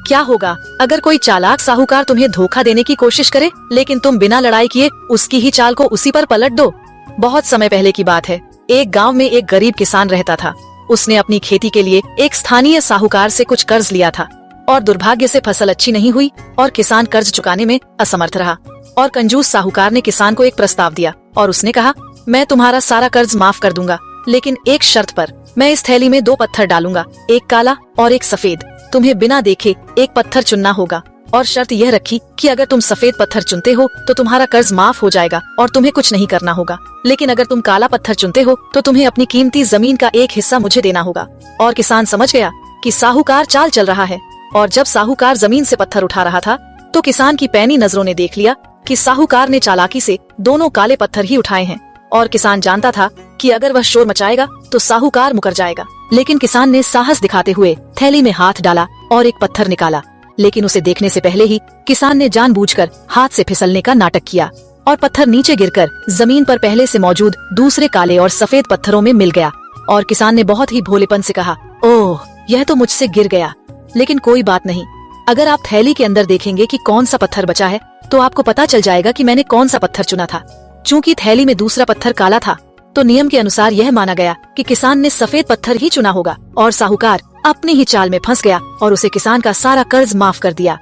क्या होगा अगर कोई चालाक साहूकार तुम्हें धोखा देने की कोशिश करे, लेकिन तुम बिना लड़ाई किए उसकी ही चाल को उसी पर पलट दो। बहुत समय पहले की बात है। एक गांव में एक गरीब किसान रहता था। उसने अपनी खेती के लिए एक स्थानीय साहूकार से कुछ कर्ज लिया था और दुर्भाग्य से फसल अच्छी नहीं हुई और किसान कर्ज चुकाने में असमर्थ रहा। और कंजूस साहूकार ने किसान को एक प्रस्ताव दिया और उसने कहा, मैं तुम्हारा सारा कर्ज माफ कर दूंगा, लेकिन एक शर्त पर। मैं इस थैली में 2 पत्थर डालूंगा, एक काला और एक सफेद। तुम्हें बिना देखे एक पत्थर चुनना होगा और शर्त यह रखी कि अगर तुम सफेद पत्थर चुनते हो तो तुम्हारा कर्ज माफ हो जाएगा और तुम्हें कुछ नहीं करना होगा, लेकिन अगर तुम काला पत्थर चुनते हो तो तुम्हें अपनी कीमती जमीन का एक हिस्सा मुझे देना होगा। और किसान समझ गया कि साहूकार चाल चल रहा है। और जब साहूकार जमीन से पत्थर उठा रहा था तो किसान की पैनी नजरों ने देख लिया कि साहूकार ने चालाकी से दोनों काले पत्थर ही उठाए हैं। और किसान जानता था कि अगर वह शोर मचाएगा तो साहूकार मुकर जाएगा। लेकिन किसान ने साहस दिखाते हुए थैली में हाथ डाला और एक पत्थर निकाला। लेकिन उसे देखने से पहले ही किसान ने जानबूझकर हाथ से फिसलने का नाटक किया और पत्थर नीचे गिरकर जमीन पर पहले से मौजूद दूसरे काले और सफेद पत्थरों में मिल गया। और किसान ने बहुत ही भोलेपन से कहा, ओह, यह तो मुझसे गिर गया। लेकिन कोई बात नहीं, अगर आप थैली के अंदर देखेंगे कि कौन सा पत्थर बचा है तो आपको पता चल जाएगा कि मैंने कौन सा पत्थर चुना था। चूंकि थैली में दूसरा पत्थर काला था तो नियम के अनुसार यह माना गया कि किसान ने सफेद पत्थर ही चुना होगा। और साहूकार अपनी ही चाल में फंस गया और उसे किसान का सारा कर्ज माफ कर दिया।